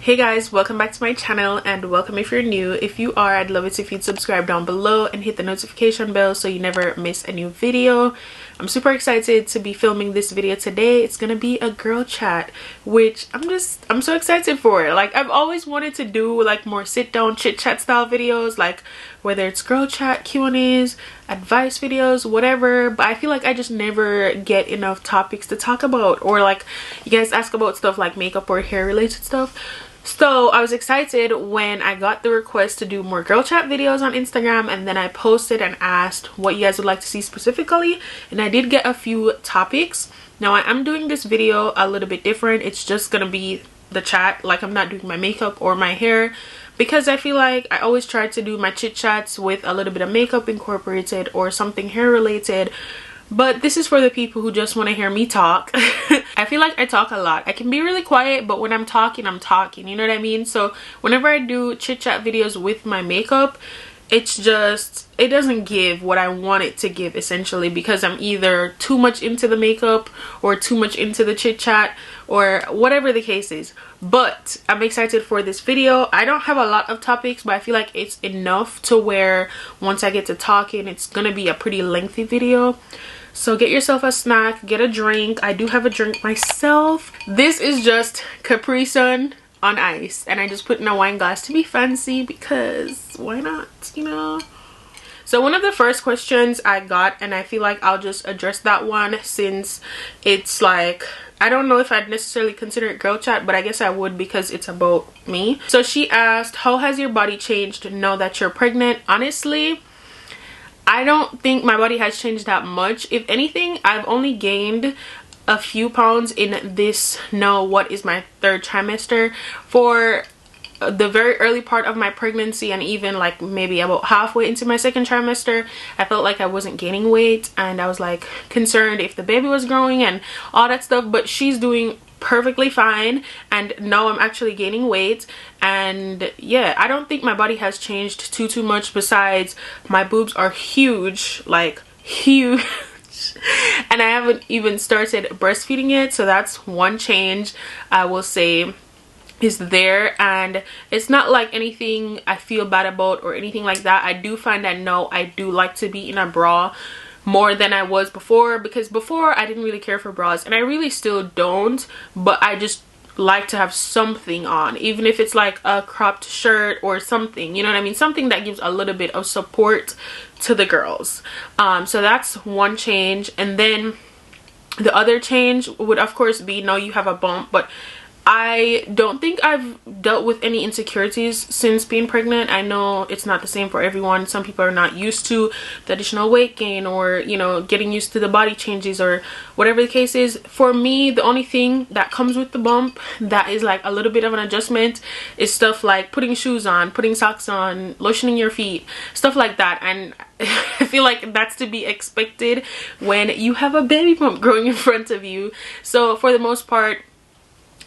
Hey guys, welcome back to my channel, and welcome if you're new. If you are, I'd love it if you'd subscribe down below and hit the notification bell so you never miss a new video. I'm super excited to be filming this video today. It's gonna be a girl chat, which I'm so excited for. Like, I've always wanted to do like more sit down chit chat style videos, like whether it's girl chat, Q&As, advice videos, whatever, but I feel like I just never get enough topics to talk about, or like you guys ask about stuff like makeup or hair related stuff. So I was excited when I got the request to do more girl chat videos on Instagram, and then I posted and asked what you guys would like to see specifically, and I did get a few topics. Now I am doing this video a little bit different. It's just gonna be the chat, like I'm not doing my makeup or my hair, because I feel like I always try to do my chit chats with a little bit of makeup incorporated or something hair related. But this is for the people who just want to hear me talk. I feel like I talk a lot. I can be really quiet, but when I'm talking, you know what I mean? So whenever I do chit chat videos with my makeup, it's just, it doesn't give what I want it to give, essentially, because I'm either too much into the makeup or too much into the chit chat or whatever the case is. But I'm excited for this video. I don't have a lot of topics, but I feel like it's enough to where once I get to talking, it's gonna be a pretty lengthy video. So get yourself a snack, get a drink. I do have a drink myself. This is just Capri Sun on ice, and I just put in a wine glass to be fancy, because why not, you know? So one of the first questions I got, and I feel like I'll just address that one, since it's like, I don't know if I'd necessarily consider it girl chat, but I guess I would because it's about me. So she asked, how has your body changed now that you're pregnant? Honestly, I don't think my body has changed that much. If anything, I've only gained a few pounds in this, no, what is my third trimester. For the very early part of my pregnancy, and even like maybe about halfway into my second trimester, I felt like I wasn't gaining weight, and I was like concerned if the baby was growing and all that stuff. But she's doing perfectly fine, and now I'm actually gaining weight. And yeah, I don't think my body has changed too much, besides my boobs are huge, like huge. And I haven't even started breastfeeding yet, so that's one change I will say is there. And it's not like anything I feel bad about or anything like that. I do find that no, I do like to be in a bra more than I was before, because before I didn't really care for bras, and I really still don't, but I just like to have something on, even if it's like a cropped shirt or something, you know what I mean, something that gives a little bit of support to the girls. So that's one change. And then the other change would of course be, no, you have a bump, but I don't think I've dealt with any insecurities since being pregnant. I know it's not the same for everyone. Some people are not used to the additional weight gain, or, you know, getting used to the body changes, or whatever the case is. For me, the only thing that comes with the bump that is like a little bit of an adjustment is stuff like putting shoes on, putting socks on, lotioning your feet, stuff like that. And I feel like that's to be expected when you have a baby bump growing in front of you. So for the most part,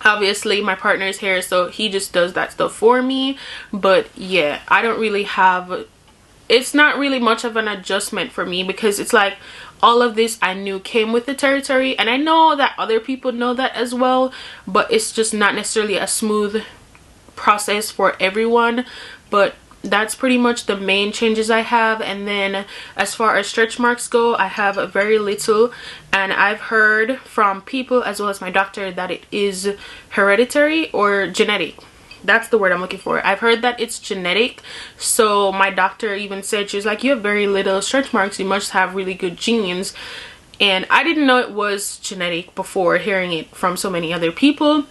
obviously my partner's here, so he just does that stuff for me. But yeah, I don't really have, it's not really much of an adjustment for me, because it's like all of this I knew came with the territory, and I know that other people know that as well, but it's just not necessarily a smooth process for everyone. But that's pretty much the main changes I have. And then as far as stretch marks go, I have very little, and I've heard from people as well as my doctor that it is hereditary or genetic. That's the word I'm looking for. I've heard that it's genetic. So my doctor even said, she was like, you have very little stretch marks, you must have really good genes. And I didn't know it was genetic before hearing it from so many other people.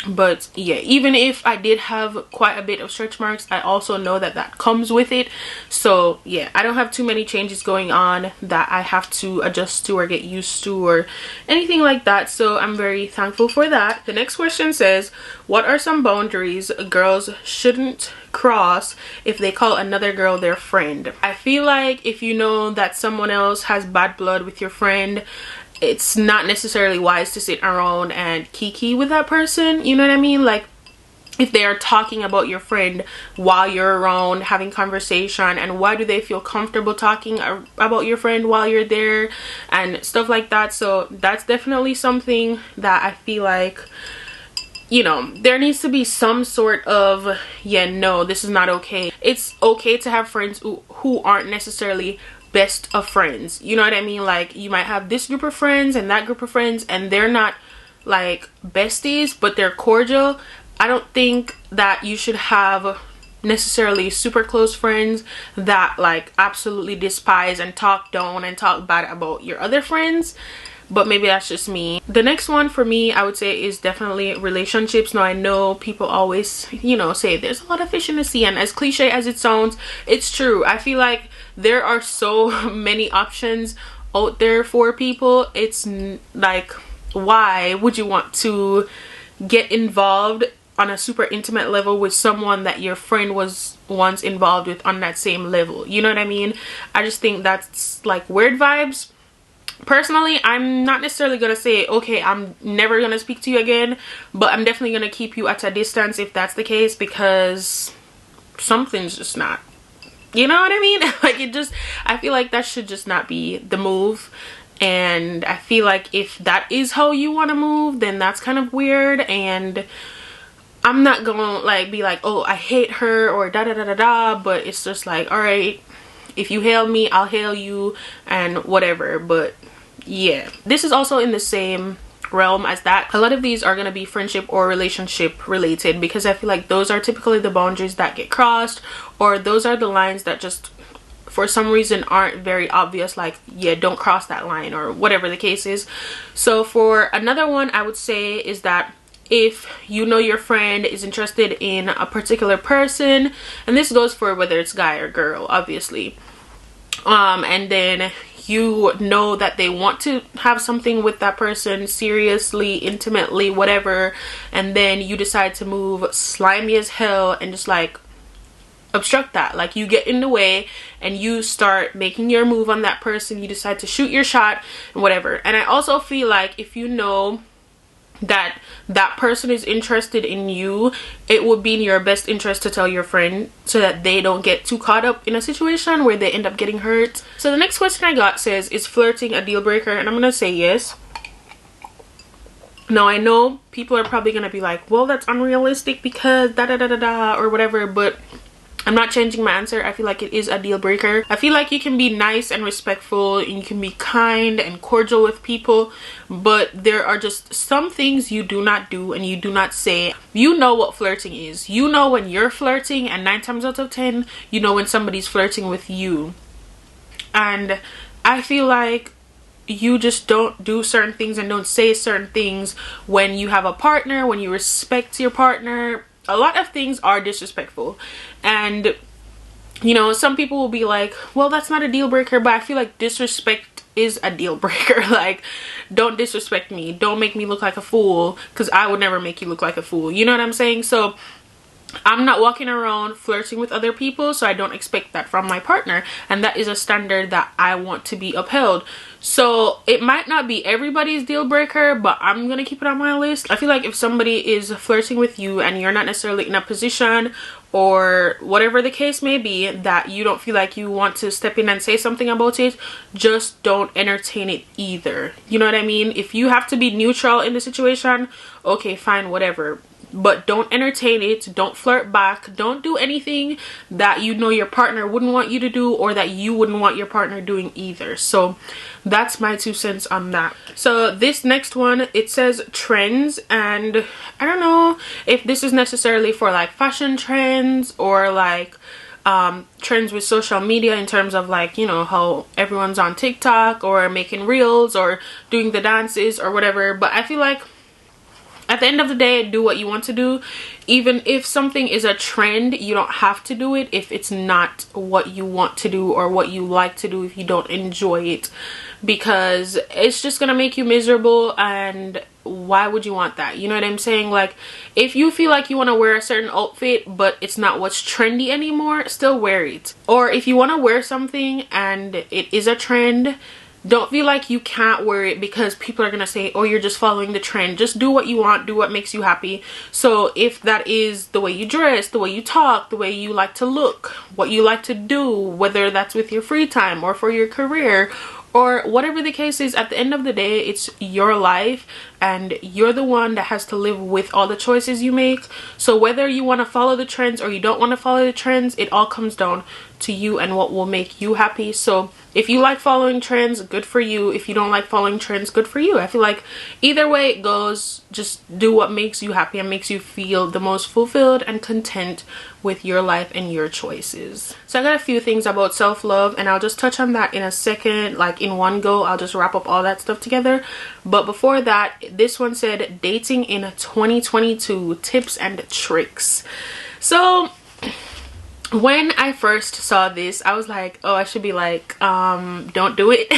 But yeah, even if I did have quite a bit of stretch marks, I also know that that comes with it. So yeah, I don't have too many changes going on that I have to adjust to or get used to or anything like that. So I'm very thankful for that. The next question says, what are some boundaries girls shouldn't cross if they call another girl their friend? I feel like if you know that someone else has bad blood with your friend, it's not necessarily wise to sit around and kiki with that person, you know what I mean? Like, if they are talking about your friend while you're around, having conversation, and why do they feel comfortable talking about your friend while you're there and stuff like that. So that's definitely something that I feel like you know, there needs to be some sort of, yeah, no, this is not okay. It's okay to have friends who aren't necessarily best of friends. You know what I mean? Like, you might have this group of friends and that group of friends, and they're not like besties, but they're cordial. I don't think that you should have necessarily super close friends that like absolutely despise and talk down and talk bad about your other friends. But maybe that's just me. The next one for me, I would say, is definitely relationships. Now, I know people always, you know, say there's a lot of fish in the sea, and as cliche as it sounds, it's true. I feel like there are so many options out there for people. It's like, why would you want to get involved on a super intimate level with someone that your friend was once involved with on that same level? You know what I mean? I just think that's like weird vibes. Personally, I'm not necessarily gonna say, okay, I'm never gonna speak to you again, but I'm definitely gonna keep you at a distance if that's the case, because something's just not, you know what I mean? Like, it just, I feel like that should just not be the move. And I feel like if that is how you want to move, then that's kind of weird. And I'm not gonna like be like, oh, I hate her or da da da da da, but it's just like, all right, if you hail me, I'll hail you and whatever. But yeah, this is also in the same realm as that. A lot of these are going to be friendship or relationship related, because I feel like those are typically the boundaries that get crossed, or those are the lines that just for some reason aren't very obvious, like, yeah, don't cross that line, or whatever the case is. So for another one, I would say is that if you know your friend is interested in a particular person, and this goes for whether it's guy or girl, obviously, and then you know that they want to have something with that person, seriously, intimately, whatever, and then you decide to move slimy as hell and just like obstruct that. Like, you get in the way and you start making your move on that person, you decide to shoot your shot and whatever. And I also feel like if you know that that person is interested in you, it would be in your best interest to tell your friend so that they don't get too caught up in a situation where they end up getting hurt. So the next question I got says, is flirting a deal breaker? And I'm gonna say yes. Now, I know people are probably gonna be like, well, that's unrealistic because da da da da da or whatever, but I'm not changing my answer. I feel like it is a deal breaker. I feel like you can be nice and respectful, and you can be kind and cordial with people, but there are just some things you do not do and you do not say. You know what flirting is. You know when you're flirting, and 9 times out of 10, you know when somebody's flirting with you. And I feel like you just don't do certain things and don't say certain things when you have a partner, when you respect your partner. A lot of things are disrespectful, and you know, some people will be like, well, that's not a deal breaker, but I feel like disrespect is a deal breaker. Like, don't disrespect me, don't make me look like a fool, because I would never make you look like a fool, you know what I'm saying? So I'm not walking around flirting with other people, so I don't expect that from my partner, and that is a standard that I want to be upheld. So it might not be everybody's deal breaker, but I'm gonna keep it on my list. I feel like if somebody is flirting with you and you're not necessarily in a position, or whatever the case may be, that you don't feel like you want to step in and say something about it, just don't entertain it either. You know what I mean? If you have to be neutral in the situation, okay, fine, whatever, but don't entertain it, don't flirt back, don't do anything that you know your partner wouldn't want you to do, or that you wouldn't want your partner doing either. So that's my 2 cents on that. So this next one, it says trends, and I don't know if this is necessarily for like fashion trends or like trends with social media, in terms of like, you know, how everyone's on TikTok or making reels or doing the dances or whatever. But I feel like at the end of the day, do what you want to do. Even if something is a trend, you don't have to do it if it's not what you want to do or what you like to do, if you don't enjoy it, because it's just gonna make you miserable, and why would you want that? You know what I'm saying? Like, if you feel like you want to wear a certain outfit but it's not what's trendy anymore, still wear it. Or if you want to wear something and it is a trend, don't feel like you can't wear it because people are gonna say, oh, you're just following the trend. Just do what you want, do what makes you happy. So if that is the way you dress, the way you talk, the way you like to look, what you like to do, whether that's with your free time or for your career or whatever the case is. At the end of the day, it's your life and you're the one that has to live with all the choices you make. So whether you want to follow the trends or you don't want to follow the trends, it all comes down to you and what will make you happy. So if you like following trends, good for you. If you don't like following trends, good for you. I feel like either way it goes, just do what makes you happy and makes you feel the most fulfilled and content with your life and your choices. So I got a few things about self-love, and I'll just touch on that in a second, like in one go. I'll just wrap up all that stuff together. But before that, this one said dating in 2022, tips and tricks. So when I first saw this, I was like, oh, I should be like, don't do it.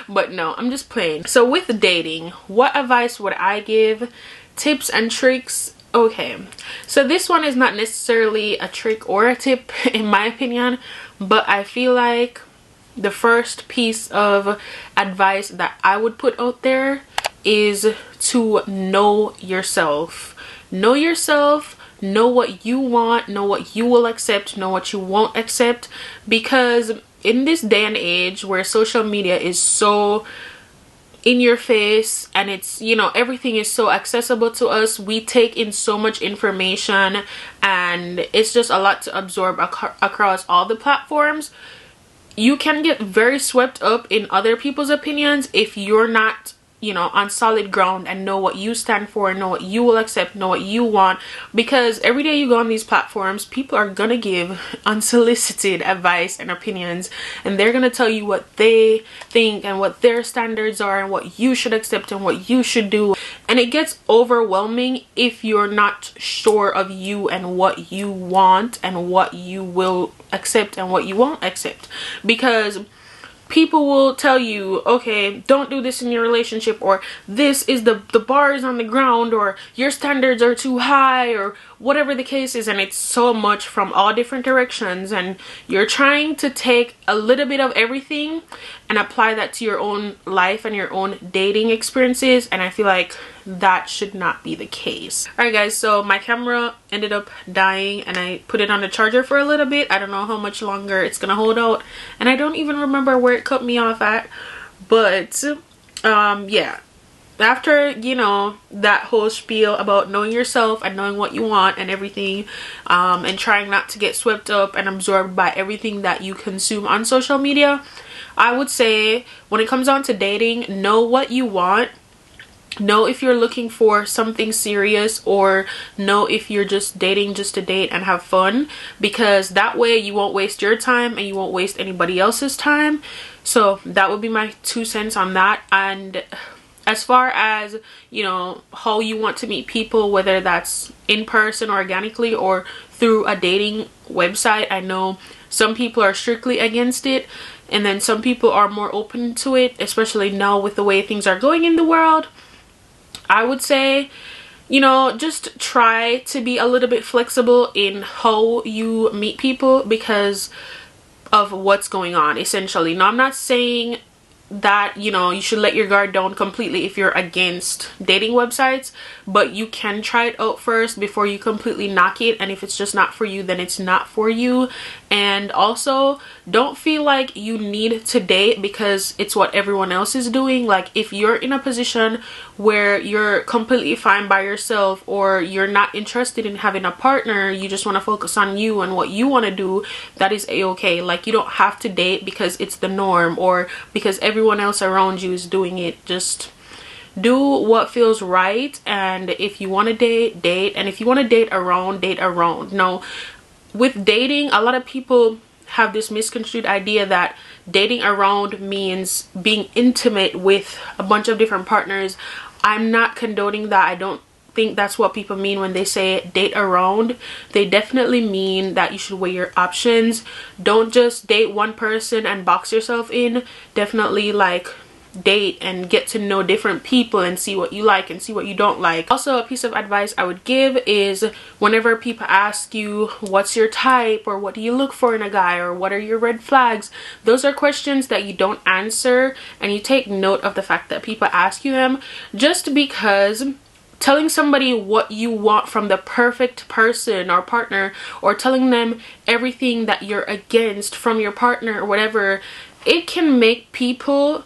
But no, I'm just playing. So with dating, what advice would I give? Tips and tricks. Okay, so this one is not necessarily a trick or a tip in my opinion, but I feel like the first piece of advice that I would put out there is to know yourself. Know yourself. Know what you want, know what you will accept, know what you won't accept, because in this day and age where social media is so in your face and it's, you know, everything is so accessible to us, we take in so much information and it's just a lot to absorb across all the platforms. You can get very swept up in other people's opinions if you're not, you know, on solid ground and know what you stand for, know what you will accept, know what you want. Because every day you go on these platforms, people are gonna give unsolicited advice and opinions, and they're gonna tell you what they think and what their standards are and what you should accept and what you should do. And it gets overwhelming if you're not sure of you and what you want and what you will accept and what you won't accept. Because people will tell you, okay, don't do this in your relationship, or this is the bar is on the ground, or your standards are too high, or whatever the case is. And it's so much from all different directions, and you're trying to take a little bit of everything and apply that to your own life and your own dating experiences, and I feel like that should not be the case. Alright guys, so my camera ended up dying and I put it on the charger for a little bit. I don't know how much longer it's gonna hold out, and I don't even remember where it cut me off at. But yeah, after, you know, that whole spiel about knowing yourself and knowing what you want and everything, and trying not to get swept up and absorbed by everything that you consume on social media, I would say when it comes down to dating, know what you want. Know if you're looking for something serious, or know if you're just dating just to date and have fun, because that way you won't waste your time and you won't waste anybody else's time. So that would be my 2 cents on that. And as far as, you know, how you want to meet people, whether that's in person organically or through a dating website, I know some people are strictly against it, and then some people are more open to it, especially now with the way things are going in the world. I would say, you know, just try to be a little bit flexible in how you meet people because of what's going on, essentially. Now, I'm not saying that, you know, you should let your guard down completely if you're against dating websites, but you can try it out first before you completely knock it. And if it's just not for you, then it's not for you. And also, don't feel like you need to date because it's what everyone else is doing. Like, if you're in a position where you're completely fine by yourself, or you're not interested in having a partner, you just want to focus on you and what you want to do, that is a-okay. Like, you don't have to date because it's the norm or because everyone else around you is doing it. Just do what feels right. And if you want to date, date. And if you want to date around, date around. No, with dating, a lot of people have this misconstrued idea that dating around means being intimate with a bunch of different partners. I'm not condoning that. I don't think that's what people mean when they say date around. They definitely mean that you should weigh your options. Don't just date one person and box yourself in. Definitely, like, date and get to know different people and see what you like and see what you don't like. Also, a piece of advice I would give is whenever people ask you what's your type, or what do you look for in a guy, or what are your red flags, those are questions that you don't answer, and you take note of the fact that people ask you them, just because telling somebody what you want from the perfect person or partner, or telling them everything that you're against from your partner or whatever, it can make people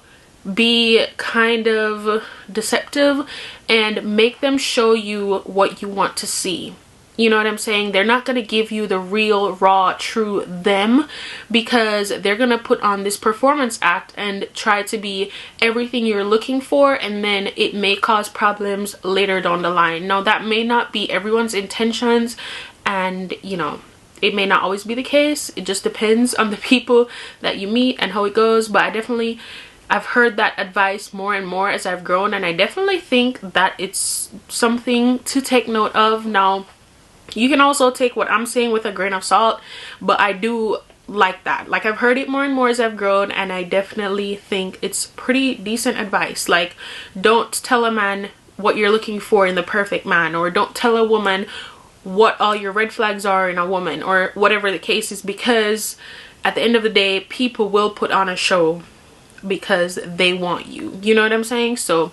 be kind of deceptive and make them show you what you want to see. You know what I'm saying? They're not going to give you the real, raw, true them, because they're going to put on this performance act and try to be everything you're looking for, and then it may cause problems later down the line. Now, that may not be everyone's intentions, and you know, it may not always be the case. It just depends on the people that you meet and how it goes. But I've heard that advice more and more as I've grown, and I definitely think that it's something to take note of. Now, you can also take what I'm saying with a grain of salt, but I do like that. Like, I've heard it more and more as I've grown, and I definitely think it's pretty decent advice. Like, don't tell a man what you're looking for in the perfect man, or don't tell a woman what all your red flags are in a woman, or whatever the case is, because at the end of the day, people will put on a show because they want you. You know what I'm saying? So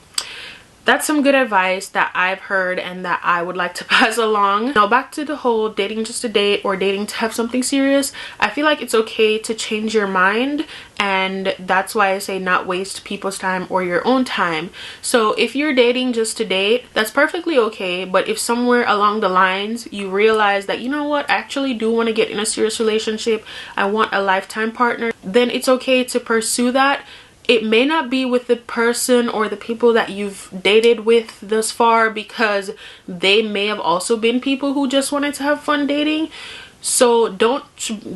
that's some good advice that I've heard and that I would like to pass along. Now, back to the whole dating just to date or dating to have something serious. I feel like it's okay to change your mind, and that's why I say not waste people's time or your own time. So if you're dating just to date, that's perfectly okay. But if somewhere along the lines you realize that, you know what, I actually do want to get in a serious relationship, I want a lifetime partner, then it's okay to pursue that. It may not be with the person or the people that you've dated with thus far, because they may have also been people who just wanted to have fun dating. So don't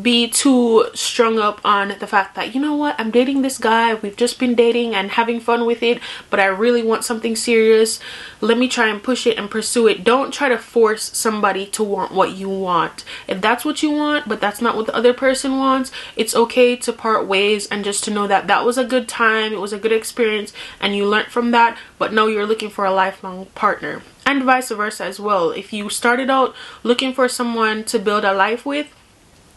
be too strung up on the fact that, you know what, I'm dating this guy, we've just been dating and having fun with it, but I really want something serious. Let me try and push it and pursue it. Don't try to force somebody to want what you want. If that's what you want, but that's not what the other person wants, it's okay to part ways, and just to know that that was a good time, it was a good experience, and you learned from that, but no, you're looking for a lifelong partner. And vice versa as well. If you started out looking for someone to build a life with,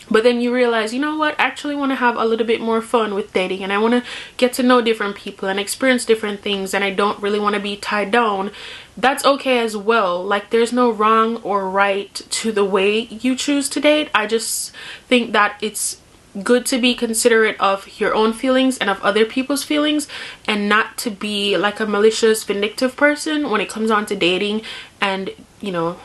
but then you realize, you know what, I actually want to have a little bit more fun with dating, and I want to get to know different people and experience different things, and I don't really want to be tied down, that's okay as well. Like, there's no wrong or right to the way you choose to date. I just think that it's good to be considerate of your own feelings and of other people's feelings, and not to be like a malicious, vindictive person when it comes on to dating and, you know,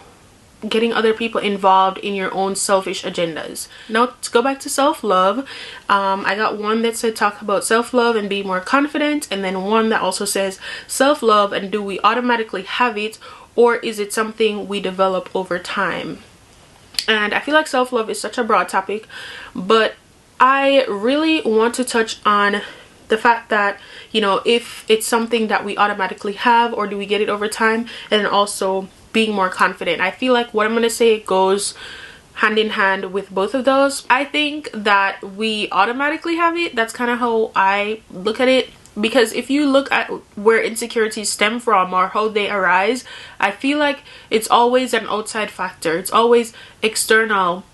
getting other people involved in your own selfish agendas. Now, to go back to self-love, I got one that said talk about self-love and be more confident, and then one that also says self-love and do we automatically have it, or is it something we develop over time? And I feel like self-love is such a broad topic, but I really want to touch on the fact that, you know, if it's something that we automatically have, or do we get it over time, and then also being more confident. I feel like what I'm going to say goes hand in hand with both of those. I think that we automatically have it. That's kind of how I look at it, because if you look at where insecurities stem from or how they arise, I feel like it's always an outside factor. It's always external.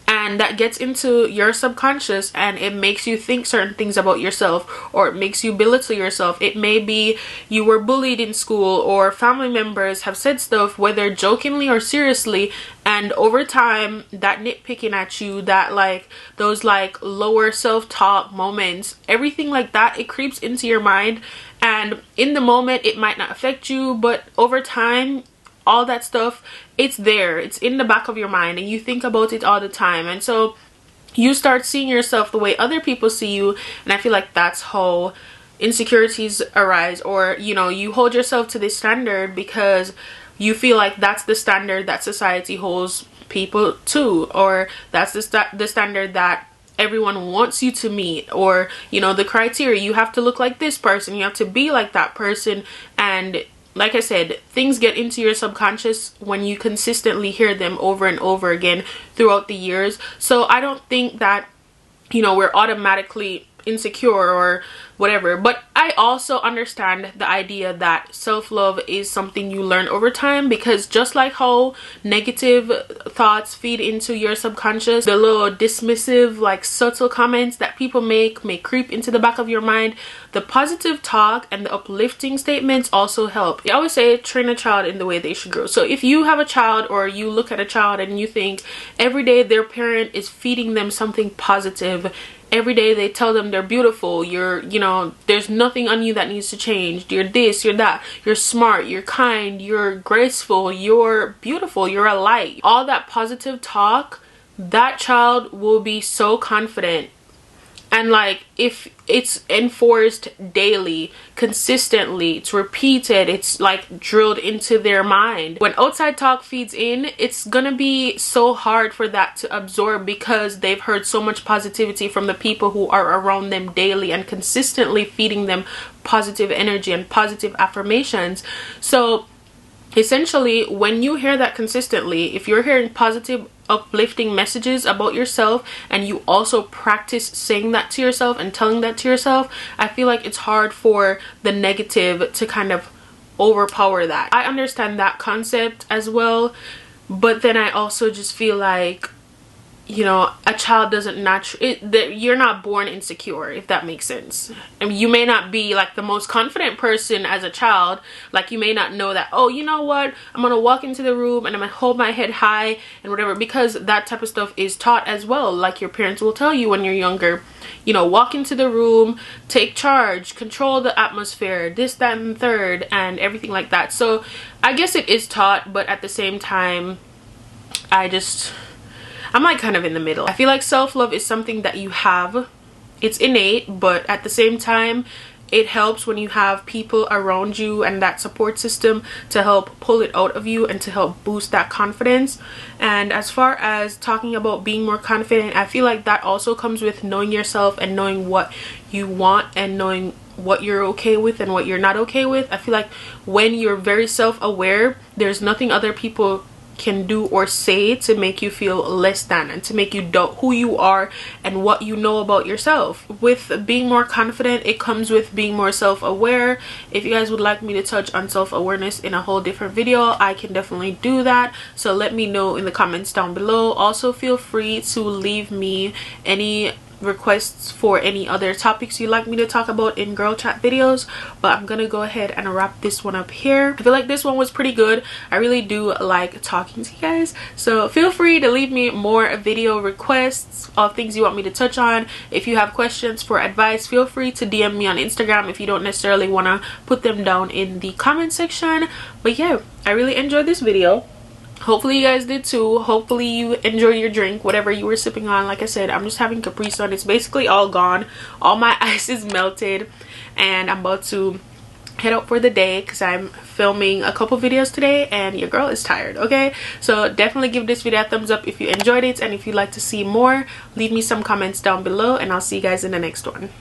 And that gets into your subconscious, and it makes you think certain things about yourself, or it makes you belittle yourself. It may be you were bullied in school, or family members have said stuff, whether jokingly or seriously, and over time that nitpicking at you, that like those like lower self-talk moments, everything like that, it creeps into your mind. And in the moment it might not affect you, but over time, all that stuff, it's there, it's in the back of your mind, and you think about it all the time, and so you start seeing yourself the way other people see you. And I feel like that's how insecurities arise, or, you know, you hold yourself to this standard because you feel like that's the standard that society holds people to, or that's the standard that everyone wants you to meet, or, you know, the criteria, you have to look like this person, you have to be like that person. And like I said, things get into your subconscious when you consistently hear them over and over again throughout the years. So I don't think that, you know, we're automatically insecure or whatever, but I also understand the idea that self-love is something you learn over time, because just like how negative thoughts feed into your subconscious, the little dismissive, like subtle comments that people make may creep into the back of your mind, the positive talk and the uplifting statements also help. I always say train a child in the way they should grow. So if you have a child, or you look at a child and you think every day their parent is feeding them something positive, every day they tell them they're beautiful, you're, you know, there's nothing on you that needs to change, you're this, you're that, you're smart, you're kind, you're graceful, you're beautiful, you're a light, all that positive talk, that child will be so confident. And like, if it's enforced daily, consistently, it's repeated, it's like drilled into their mind, when outside talk feeds in, it's gonna be so hard for that to absorb, because they've heard so much positivity from the people who are around them daily and consistently feeding them positive energy and positive affirmations. So essentially, when you hear that consistently, if you're hearing positive, uplifting messages about yourself, and you also practice saying that to yourself and telling that to yourself, I feel like it's hard for the negative to kind of overpower that. I understand that concept as well, but then I also just feel like, you know, a child doesn't you're not born insecure, if that makes sense. I mean, you may not be like the most confident person as a child, like you may not know that, oh, you know what, I'm gonna walk into the room and I'm gonna hold my head high and whatever, because that type of stuff is taught as well. Like your parents will tell you when you're younger, you know, walk into the room, take charge, control the atmosphere, this, that, and the third, and everything like that. So I guess it is taught, but at the same time, I'm like kind of in the middle. I feel like self-love is something that you have. It's innate, but at the same time, it helps when you have people around you and that support system to help pull it out of you and to help boost that confidence. And as far as talking about being more confident, I feel like that also comes with knowing yourself and knowing what you want and knowing what you're okay with and what you're not okay with. I feel like when you're very self-aware, there's nothing other people can do or say to make you feel less than and to make you doubt who you are and what you know about yourself. With being more confident, it comes with being more self-aware. If you guys would like me to touch on self-awareness in a whole different video, I can definitely do that, so let me know in the comments down below. Also, feel free to leave me any requests for any other topics you'd like me to talk about in girl chat videos, but I'm gonna go ahead and wrap this one up here. I feel like this one was pretty good. I really do like talking to you guys, so feel free to leave me more video requests of things you want me to touch on. If you have questions for advice, feel free to DM me on Instagram if you don't necessarily want to put them down in the comment section. But yeah, I really enjoyed this video. Hopefully you guys did too. Hopefully you enjoy your drink, whatever you were sipping on. Like I said, I'm just having Capri Sun. It's basically all gone. All my ice is melted, and I'm about to head out for the day because I'm filming a couple videos today and your girl is tired. Okay, so definitely give this video a thumbs up if you enjoyed it, and if you'd like to see more, leave me some comments down below, and I'll see you guys in the next one.